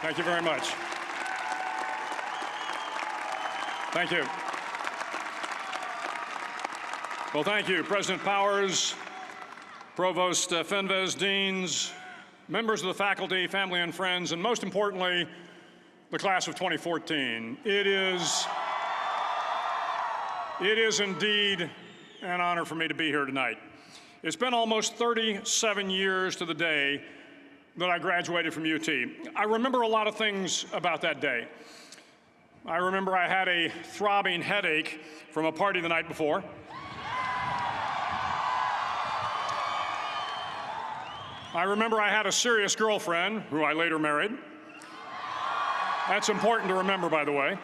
Thank you very much. Thank you. Well, thank you, President Powers, Provost Fenves, deans, members of the faculty, family and friends, and most importantly, the class of 2014. It is indeed an honor for me to be here tonight. It's been almost 37 years to the day that I graduated from UT. I remember a lot of things about that day. I remember I had a throbbing headache from a party the night before. I remember I had a serious girlfriend, who I later married. That's important to remember, by the way.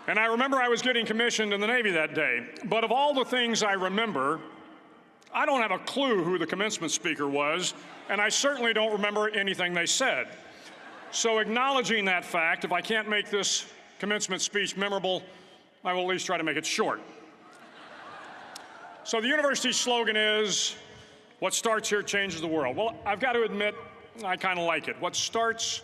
And I remember I was getting commissioned in the Navy that day. But of all the things I remember, I don't have a clue who the commencement speaker was, and I certainly don't remember anything they said. So acknowledging that fact, if I can't make this commencement speech memorable, I will at least try to make it short. So the university's slogan is, "What starts here changes the world." Well, I've got to admit, I kind of like it. What starts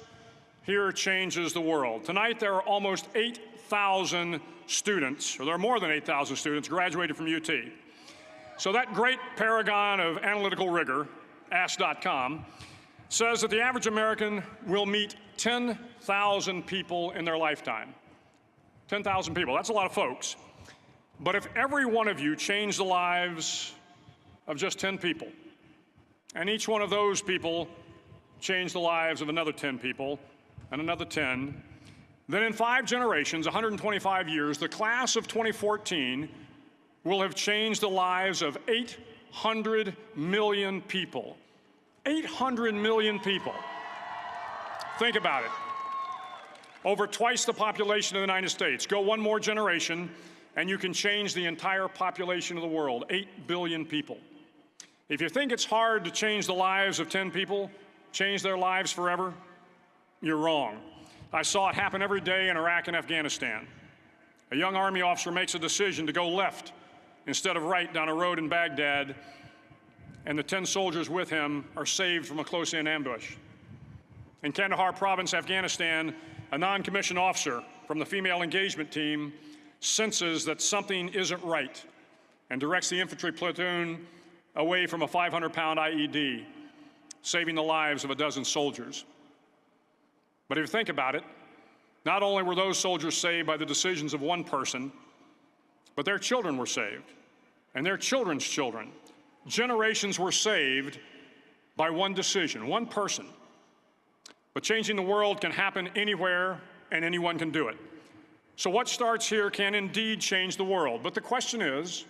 here changes the world. Tonight, there are almost 8,000 students, or there are more than 8,000 students graduated from UT. So that great paragon of analytical rigor, Ask.com, says that the average American will meet 10,000 people in their lifetime. 10,000 people, that's a lot of folks. But if every one of you changed the lives of just 10 people, and each one of those people changed the lives of another 10 people, and another 10, then in 5 generations, 125 years, the class of 2014 will have changed the lives of 800 million people. 800 million people. Think about it. Over twice the population of the United States. Go one more generation, and you can change the entire population of the world, 8 billion people. If you think it's hard to change the lives of 10 people, change their lives forever, you're wrong. I saw it happen every day in Iraq and Afghanistan. A young Army officer makes a decision to go left instead of right down a road in Baghdad, and the 10 soldiers with him are saved from a close-in ambush. In Kandahar province, Afghanistan, a non-commissioned officer from the female engagement team senses that something isn't right and directs the infantry platoon away from a 500-pound IED, saving the lives of a dozen soldiers. But if you think about it, not only were those soldiers saved by the decisions of one person, but their children were saved, and their children's children. Generations were saved by one decision, one person. But changing the world can happen anywhere, and anyone can do it. So what starts here can indeed change the world. But the question is,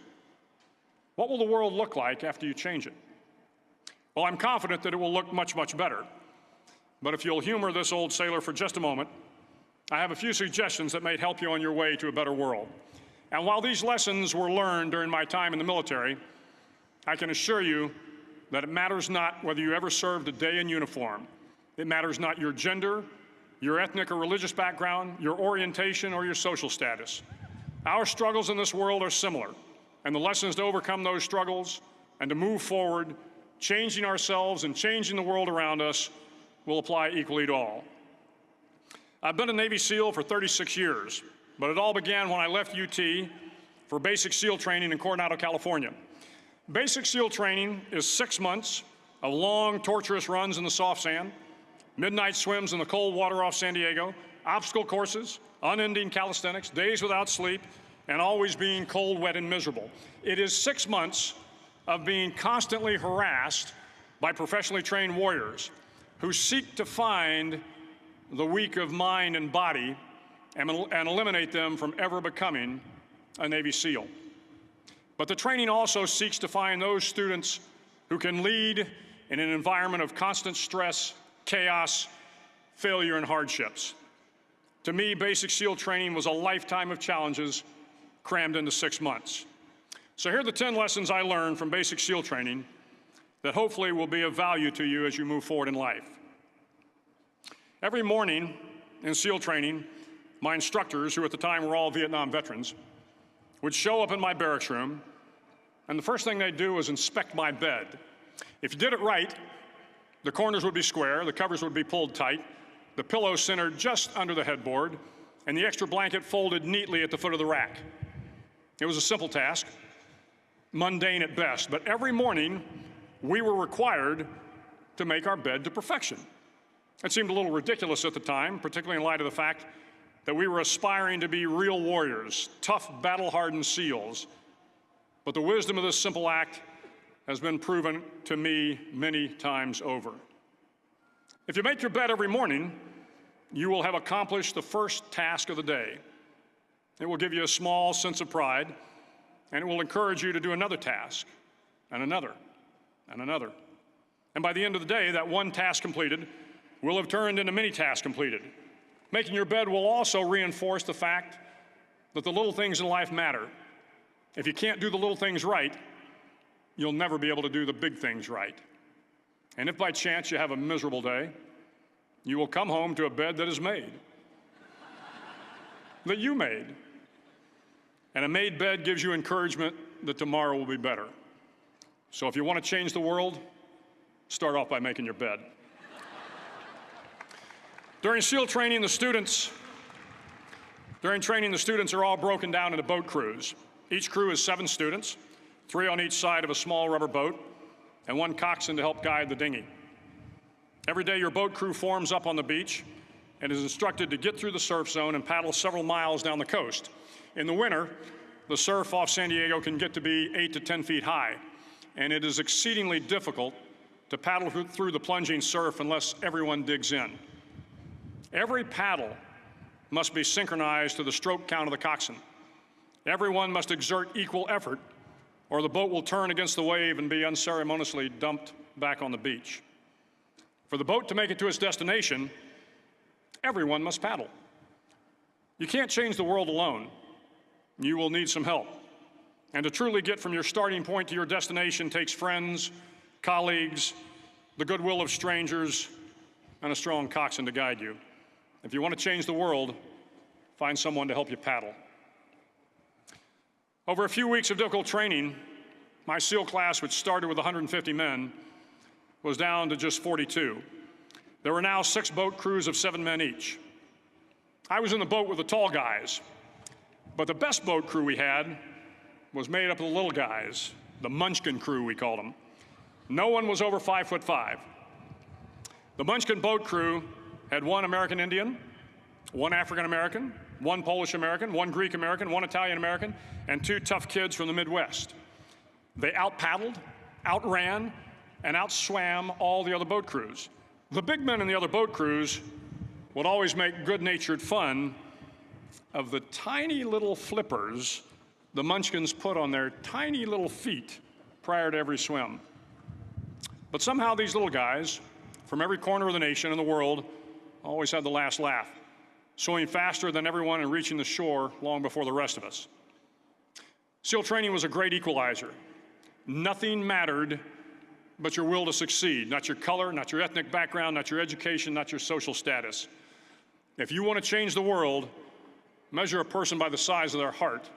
what will the world look like after you change it? Well, I'm confident that it will look much, much better. But if you'll humor this old sailor for just a moment, I have a few suggestions that may help you on your way to a better world. And while these lessons were learned during my time in the military, I can assure you that it matters not whether you ever served a day in uniform. It matters not your gender, your ethnic or religious background, your orientation, or your social status. Our struggles in this world are similar, and the lessons to overcome those struggles and to move forward, changing ourselves and changing the world around us, will apply equally to all. I've been a Navy SEAL for 36 years, but it all began when I left UT for basic SEAL training in Coronado, California. Basic SEAL training is 6 months of long, torturous runs in the soft sand, midnight swims in the cold water off San Diego, obstacle courses, unending calisthenics, days without sleep, and always being cold, wet, and miserable. It is 6 months of being constantly harassed by professionally trained warriors who seek to find the weak of mind and body and eliminate them from ever becoming a Navy SEAL. But the training also seeks to find those students who can lead in an environment of constant stress, chaos, failure, and hardships. To me, basic SEAL training was a lifetime of challenges crammed into 6 months. So here are the 10 lessons I learned from basic SEAL training that hopefully will be of value to you as you move forward in life. Every morning in SEAL training, my instructors, who at the time were all Vietnam veterans, would show up in my barracks room, and the first thing they'd do was inspect my bed. If you did it right, the corners would be square, the covers would be pulled tight, the pillow centered just under the headboard, and the extra blanket folded neatly at the foot of the rack. It was a simple task, mundane at best, but every morning we were required to make our bed to perfection. It seemed a little ridiculous at the time, particularly in light of the fact that we were aspiring to be real warriors, tough, battle-hardened SEALs. But the wisdom of this simple act has been proven to me many times over. If you make your bed every morning, you will have accomplished the first task of the day. It will give you a small sense of pride, and it will encourage you to do another task, and another, and another. And by the end of the day, that one task completed will have turned into many tasks completed. Making your bed will also reinforce the fact that the little things in life matter. If you can't do the little things right, you'll never be able to do the big things right. And if by chance you have a miserable day, you will come home to a bed that is made, that you made. And a made bed gives you encouragement that tomorrow will be better. So if you want to change the world, start off by making your bed. During SEAL training, the students are all broken down into boat crews. Each crew is 7 students, 3 on each side of a small rubber boat, and 1 coxswain to help guide the dinghy. Every day, your boat crew forms up on the beach and is instructed to get through the surf zone and paddle several miles down the coast. In the winter, the surf off San Diego can get to be 8 to 10 feet high, and it is exceedingly difficult to paddle through the plunging surf unless everyone digs in. Every paddle must be synchronized to the stroke count of the coxswain. Everyone must exert equal effort, or the boat will turn against the wave and be unceremoniously dumped back on the beach. For the boat to make it to its destination, everyone must paddle. You can't change the world alone. You will need some help. And to truly get from your starting point to your destination takes friends, colleagues, the goodwill of strangers, and a strong coxswain to guide you. If you want to change the world, find someone to help you paddle. Over a few weeks of difficult training, my SEAL class, which started with 150 men, was down to just 42. There were now 6 boat crews of 7 men each. I was in the boat with the tall guys, but the best boat crew we had was made up of the little guys, the Munchkin crew, we called them. No one was over 5'5". The Munchkin boat crew had 1 American Indian, 1 African American, 1 Polish American, 1 Greek American, 1 Italian American, and 2 tough kids from the Midwest. They out-paddled, outran, and outswam all the other boat crews. The big men in the other boat crews would always make good-natured fun of the tiny little flippers the Munchkins put on their tiny little feet prior to every swim. But somehow these little guys from every corner of the nation and the world always had the last laugh, swimming faster than everyone and reaching the shore long before the rest of us. SEAL training was a great equalizer. Nothing mattered but your will to succeed, not your color, not your ethnic background, not your education, not your social status. If you want to change the world, measure a person by the size of their heart,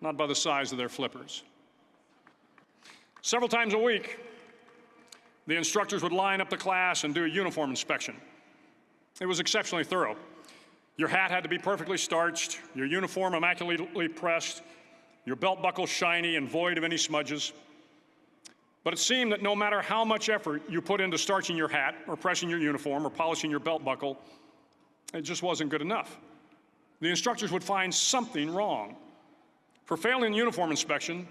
not by the size of their flippers. Several times a week, the instructors would line up the class and do a uniform inspection. It was exceptionally thorough. Your hat had to be perfectly starched, your uniform immaculately pressed, your belt buckle shiny and void of any smudges. But it seemed that no matter how much effort you put into starching your hat or pressing your uniform or polishing your belt buckle, it just wasn't good enough. The instructors would find something wrong. For failing the uniform inspection,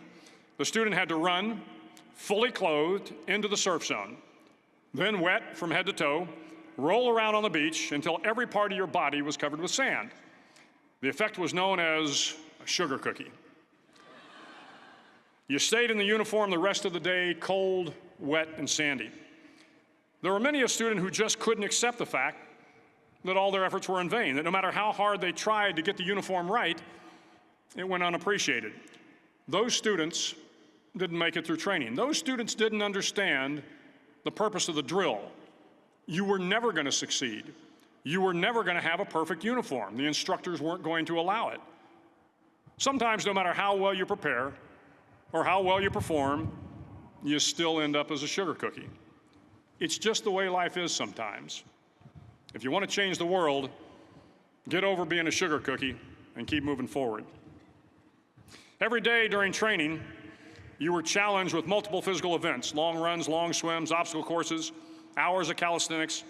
the student had to run, fully clothed, into the surf zone, then wet from head to toe, roll around on the beach until every part of your body was covered with sand. The effect was known as a sugar cookie. You stayed in the uniform the rest of the day, cold, wet, and sandy. There were many a student who just couldn't accept the fact that all their efforts were in vain, that no matter how hard they tried to get the uniform right, it went unappreciated. Those students didn't make it through training. Those students didn't understand the purpose of the drill. You were never going to succeed. You were never going to have a perfect uniform. The instructors weren't going to allow it. Sometimes, no matter how well you prepare or how well you perform, you still end up as a sugar cookie. It's just the way life is sometimes. If you want to change the world, get over being a sugar cookie and keep moving forward. Every day during training, you were challenged with multiple physical events: long runs, long swims, obstacle courses, hours of calisthenics,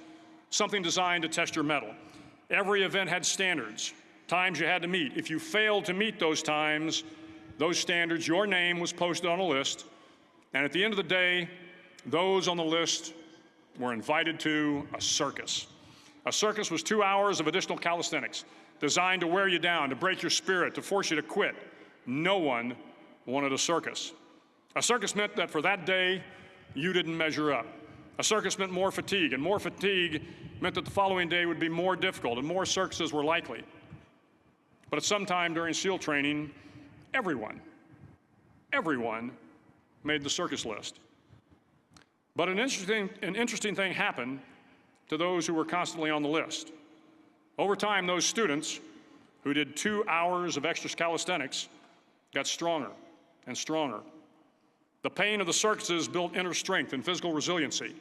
something designed to test your mettle. Every event had standards, times you had to meet. If you failed to meet those times, those standards, your name was posted on a list, and at the end of the day, those on the list were invited to a circus. A circus was 2 hours of additional calisthenics, designed to wear you down, to break your spirit, to force you to quit. No one wanted a circus. A circus meant that for that day, you didn't measure up. A circus meant more fatigue, and more fatigue meant that the following day would be more difficult, and more circuses were likely. But at some time during SEAL training, everyone made the circus list. But an interesting thing happened to those who were constantly on the list. Over time, those students who did 2 hours of extra calisthenics got stronger and stronger. The pain of the circuses built inner strength and physical resiliency.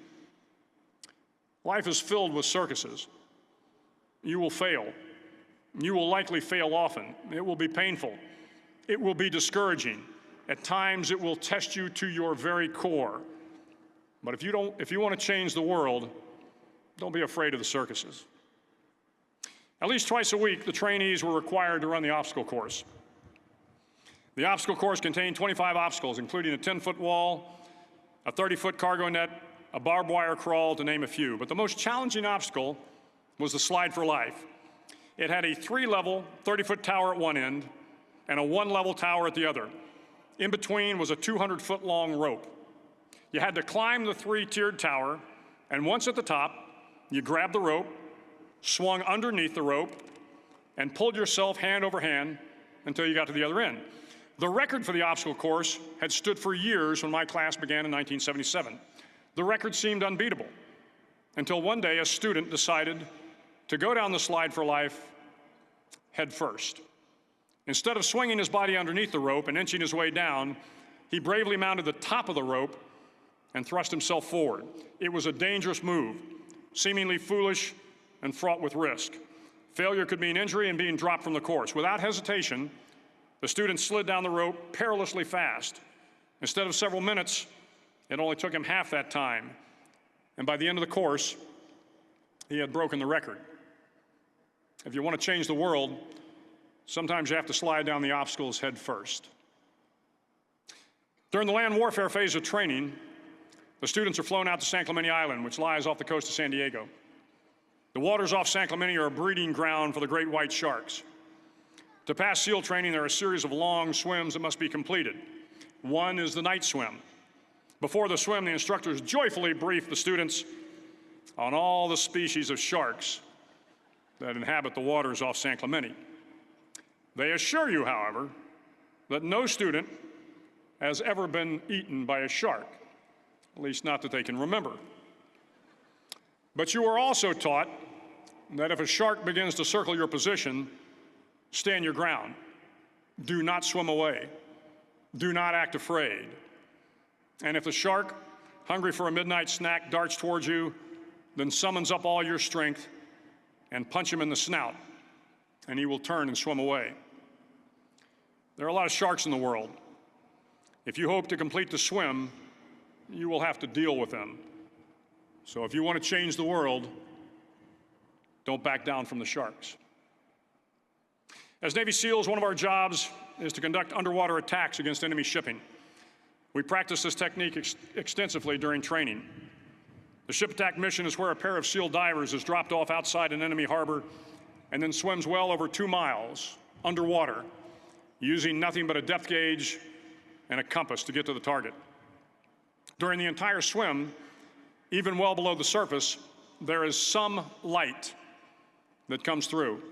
Life is filled with circuses. You will fail. You will likely fail often. It will be painful. It will be discouraging. At times, it will test you to your very core. But if you want to change the world, don't be afraid of the circuses. At least twice a week, the trainees were required to run the obstacle course. The obstacle course contained 25 obstacles, including a 10-foot wall, a 30-foot cargo net, a barbed wire crawl, to name a few. But the most challenging obstacle was the slide for life. It had a 3-level, 30-foot tower at one end and a 1-level tower at the other. In between was a 200-foot-long rope. You had to climb the 3-tiered tower, and once at the top, you grabbed the rope, swung underneath the rope, and pulled yourself hand over hand until you got to the other end. The record for the obstacle course had stood for years when my class began in 1977. The record seemed unbeatable until one day a student decided to go down the slide for life head first. Instead of swinging his body underneath the rope and inching his way down, he bravely mounted the top of the rope and thrust himself forward. It was a dangerous move, seemingly foolish and fraught with risk. Failure could mean injury and being dropped from the course. Without hesitation, the student slid down the rope perilously fast. Instead of several minutes, it only took him half that time. And by the end of the course, he had broken the record. If you want to change the world, sometimes you have to slide down the obstacles head first. During the land warfare phase of training, the students are flown out to San Clemente Island, which lies off the coast of San Diego. The waters off San Clemente are a breeding ground for the great white sharks. To pass SEAL training, there are a series of long swims that must be completed. One is the night swim. Before the swim, the instructors joyfully brief the students on all the species of sharks that inhabit the waters off San Clemente. They assure you, however, that no student has ever been eaten by a shark, at least not that they can remember. But you are also taught that if a shark begins to circle your position, stand your ground. Do not swim away. Do not act afraid. And if the shark, hungry for a midnight snack, darts towards you, then summons up all your strength and punch him in the snout, and he will turn and swim away. There are a lot of sharks in the world. If you hope to complete the swim, you will have to deal with them. So if you want to change the world, don't back down from the sharks. As Navy SEALs, one of our jobs is to conduct underwater attacks against enemy shipping. We practice this technique extensively during training. The ship attack mission is where a pair of SEAL divers is dropped off outside an enemy harbor and then swims well over 2 miles underwater, using nothing but a depth gauge and a compass to get to the target. During the entire swim, even well below the surface, there is some light that comes through.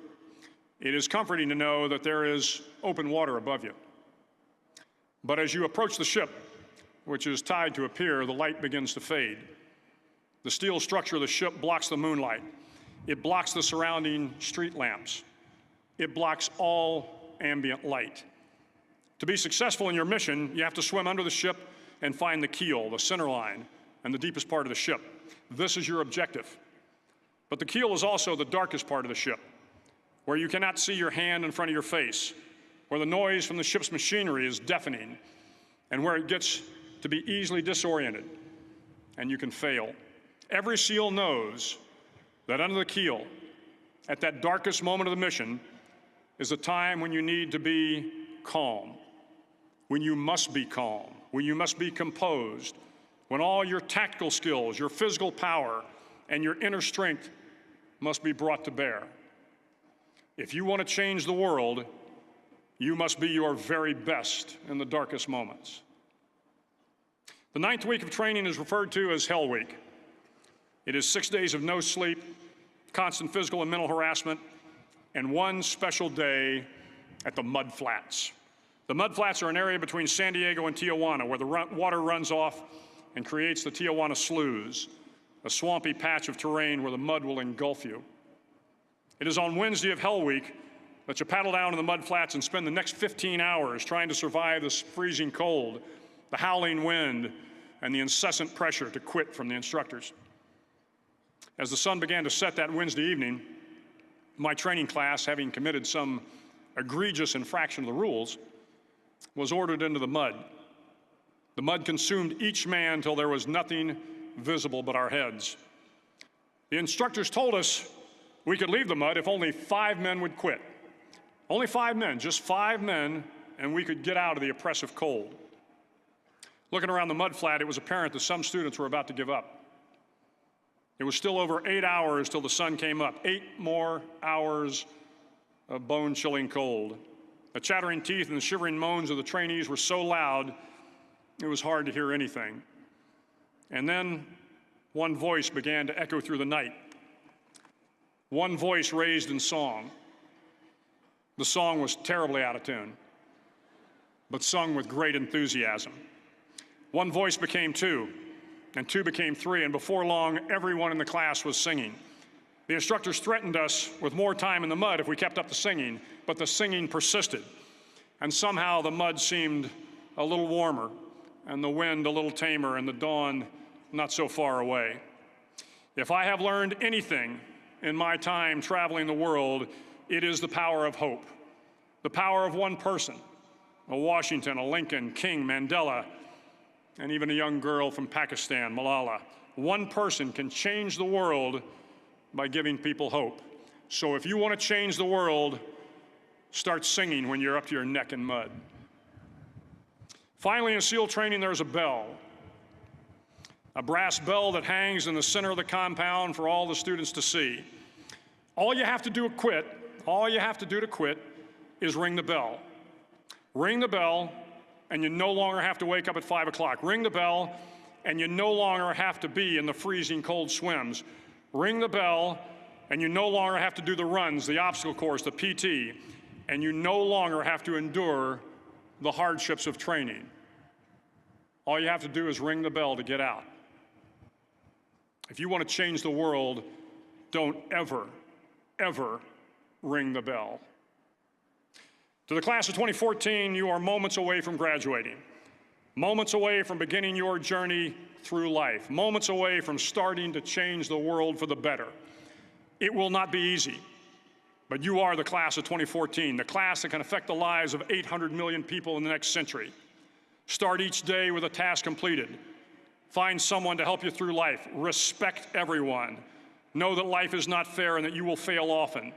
It is comforting to know that there is open water above you. But as you approach the ship, which is tied to a pier, the light begins to fade. The steel structure of the ship blocks the moonlight. It blocks the surrounding street lamps. It blocks all ambient light. To be successful in your mission, you have to swim under the ship and find the keel, the center line, and the deepest part of the ship. This is your objective. But the keel is also the darkest part of the ship, where you cannot see your hand in front of your face, where the noise from the ship's machinery is deafening, and where it gets to be easily disoriented, and you can fail. Every SEAL knows that under the keel, at that darkest moment of the mission, is a time when you need to be calm, when you must be calm, when you must be composed, when all your tactical skills, your physical power, and your inner strength must be brought to bear. If you want to change the world, you must be your very best in the darkest moments. The 9th week of training is referred to as Hell Week. It is 6 days of no sleep, constant physical and mental harassment, and one special day at the Mud Flats. The Mud Flats are an area between San Diego and Tijuana where the water runs off and creates the Tijuana Sloughs, a swampy patch of terrain where the mud will engulf you. It is on Wednesday of Hell Week that you paddle down to the Mud Flats and spend the next 15 hours trying to survive this freezing cold, the howling wind, and the incessant pressure to quit from the instructors. As the sun began to set that Wednesday evening, my training class, having committed some egregious infraction of the rules, was ordered into the mud. The mud consumed each man till there was nothing visible but our heads. The instructors told us we could leave the mud if only 5 men would quit. Only 5 men, just 5 men, and we could get out of the oppressive cold. Looking around the mud flat, it was apparent that some students were about to give up. It was still over 8 hours till the sun came up. 8 more hours of bone-chilling cold. The chattering teeth and the shivering moans of the trainees were so loud, it was hard to hear anything. And then one voice began to echo through the night. One voice raised in song. The song was terribly out of tune, but sung with great enthusiasm. One voice became 2, and 2 became 3, and before long, everyone in the class was singing. The instructors threatened us with more time in the mud if we kept up the singing, but the singing persisted. And somehow the mud seemed a little warmer, and the wind a little tamer, and the dawn not so far away. If I have learned anything in my time traveling the world, it is the power of hope. The power of one person, a Washington, a Lincoln, King, Mandela, and even a young girl from Pakistan, Malala. One person can change the world by giving people hope. So if you want to change the world, start singing when you're up to your neck in mud. Finally, in SEAL training, there's a bell. A brass bell that hangs in the center of the compound for all the students to see. All you have to do to quit is ring the bell. Ring the bell, and you no longer have to wake up at 5 o'clock. Ring the bell, and you no longer have to be in the freezing cold swims. Ring the bell, and you no longer have to do the runs, the obstacle course, the PT, and you no longer have to endure the hardships of training. All you have to do is ring the bell to get out. If you want to change the world, don't ever, ever ring the bell. To the class of 2014, you are moments away from graduating, moments away from beginning your journey through life, moments away from starting to change the world for the better. It will not be easy, but you are the class of 2014, the class that can affect the lives of 800 million people in the next century. Start each day with a task completed. Find someone to help you through life. Respect everyone. Know that life is not fair and that you will fail often.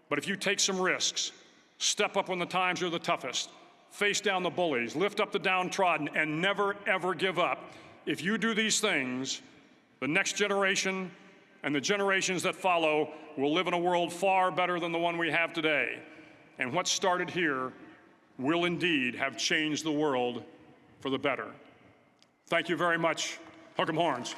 But if you take some risks, step up when the times are the toughest, face down the bullies, lift up the downtrodden, and never, ever give up. If you do these things, the next generation and the generations that follow will live in a world far better than the one we have today. And what started here will indeed have changed the world for the better. Thank you very much. Hook 'em horns.